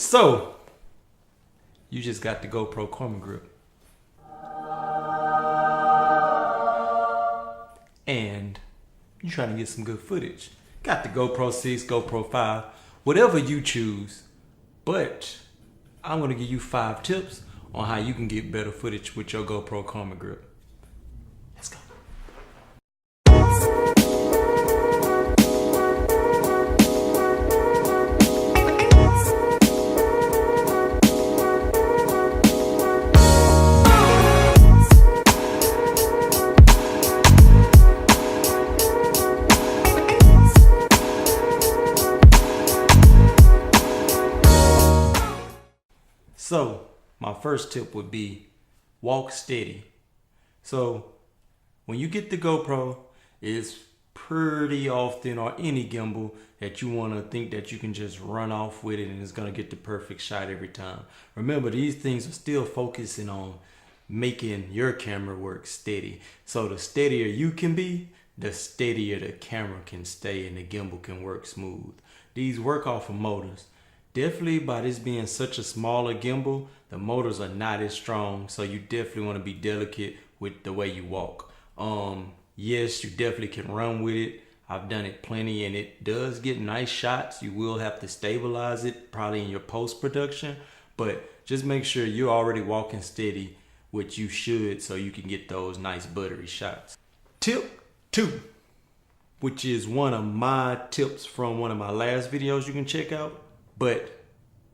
So, you just got the GoPro Karma Grip. And you're trying to get some good footage. Got the GoPro 6, GoPro 5, whatever you choose. But I'm going to give you 5 tips on how you can get better footage with your GoPro Karma Grip. Let's go. So, my first tip would be walk steady. So, when you get the GoPro, it's pretty often, or any gimbal, that you want to think that you can just run off with it and it's going to get the perfect shot every time. Remember, these things are still focusing on making your camera work steady. So, the steadier you can be, the steadier the camera can stay and the gimbal can work smooth. These work off of motors. Definitely, by this being such a smaller gimbal, the motors are not as strong, so you definitely want to be delicate with the way you walk. Yes, you definitely can run with it. I've done it plenty and it does get nice shots. You will have to stabilize it probably in your post-production, but just make sure you're already walking steady, which you should, so you can get those nice buttery shots. Tip 2, which is one of my tips from one of my last videos you can check out. But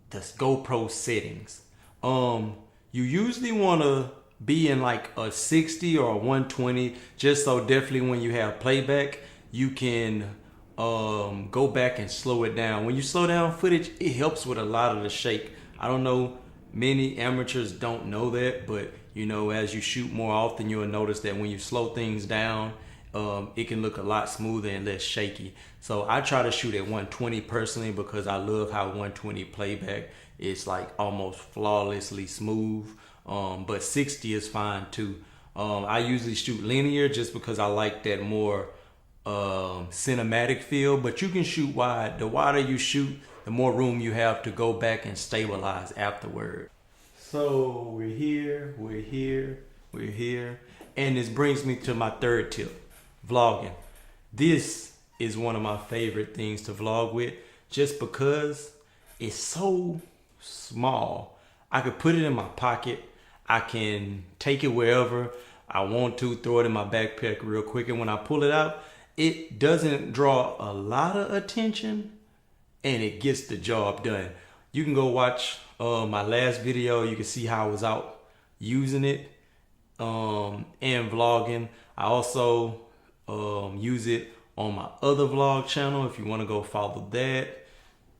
the GoPro settings, you usually want to be in like a 60 or a 120, just so definitely when you have playback, you can go back and slow it down. When you slow down footage, it helps with a lot of the shake. I don't know, many amateurs don't know that, but you know, as you shoot more often, you'll notice that when you slow things down, it can look a lot smoother and less shaky. So I try to shoot at 120 personally because I love how 120 playback is like almost flawlessly smooth. But 60 is fine too. I usually shoot linear just because I like that more cinematic feel, but you can shoot wide. The wider you shoot, the more room you have to go back and stabilize afterward. So we're here. And this brings me to my third tip. Vlogging. This is one of my favorite things to vlog with just because it's so small. I could put it in my pocket. I can take it wherever I want to, throw it in my backpack real quick. And when I pull it out, it doesn't draw a lot of attention and it gets the job done. You can go watch my last video. You can see how I was out using it and vlogging. I also use it on my other vlog channel. If you want to go follow that,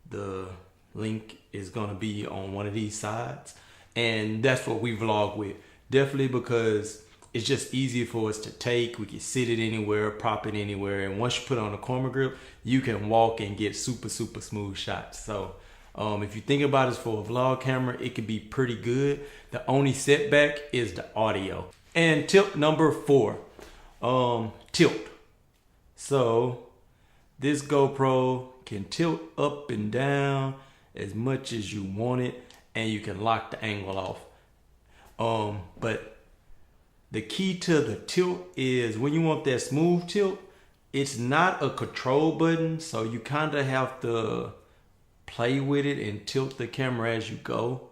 the link is going to be on one of these sides, and that's what we vlog with. Definitely because it's just easier for us to take. We can sit it anywhere, prop it anywhere, and once you put it on a Karma Grip, you can walk and get super smooth shots. So if you think about it, for a vlog camera, it could be pretty good. The only setback is the audio. And tip number 4, tilt. So this GoPro can tilt up and down as much as you want it, and you can lock the angle off. But the key to the tilt is when you want that smooth tilt, it's not a control button, so you kind of have to play with it and tilt the camera as you go.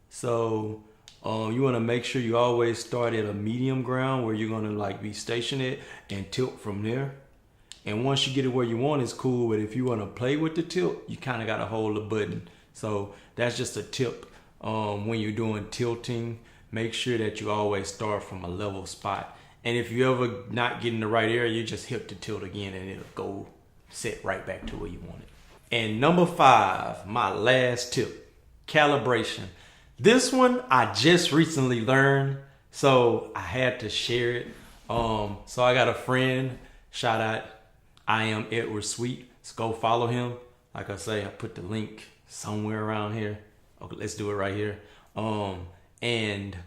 So you want to make sure you always start at a medium ground where you're going to like be stationary and tilt from there. And once you get it where you want, it's cool. But if you want to play with the tilt, you kind of got to hold the button. So that's just a tip. When you're doing tilting, make sure that you always start from a level spot. And if you ever not getting the right area, you just hit the tilt again and it'll go set right back to where you want it. And number 5, my last tip, calibration. This one I just recently learned, so I had to share it. So I got a friend, shout out, I am Edward Sweet. So go follow him. Like I say, I put the link somewhere around here. Okay, let's do it right here. And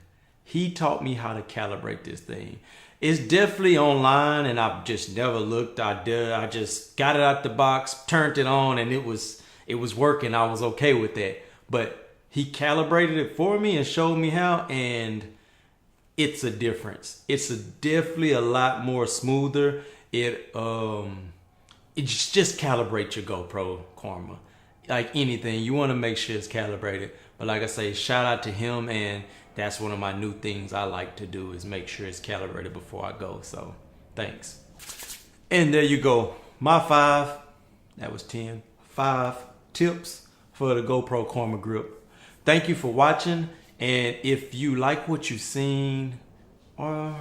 he taught me how to calibrate this thing. It's definitely online, and I've just never looked. I just got it out the box, turned it on, and it was working. I was okay with that. but he calibrated it for me and showed me how, and it's a difference. It's definitely a lot more smoother. It just calibrate your GoPro Karma. Like anything, you want to make sure it's calibrated. But like I say, shout out to him, and that's one of my new things I like to do is make sure it's calibrated before I go. So thanks. And there you go. My 5, that was 10, 5 tips for the GoPro Karma Grip. Thank you for watching. And if you like what you've seen, or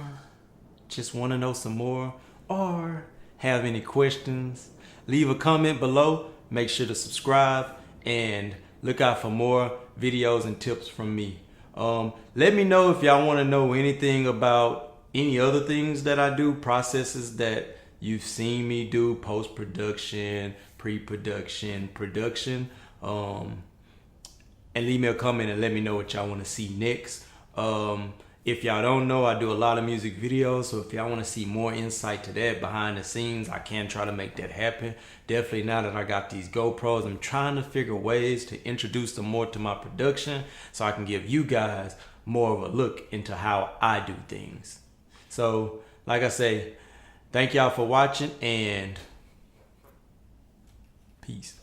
just want to know some more, or have any questions, leave a comment below. Make sure to subscribe and look out for more videos and tips from me. Let me know if y'all want to know anything about any other things that I do, processes that you've seen me do, post-production, pre-production, production. And leave me a comment and let me know what y'all want to see next. If y'all don't know, I do a lot of music videos, so if y'all want to see more insight to that behind the scenes, I can try to make that happen. Definitely now that I got these GoPros, I'm trying to figure ways to introduce them more to my production so I can give you guys more of a look into how I do things. So, like I say, thank y'all for watching, and peace.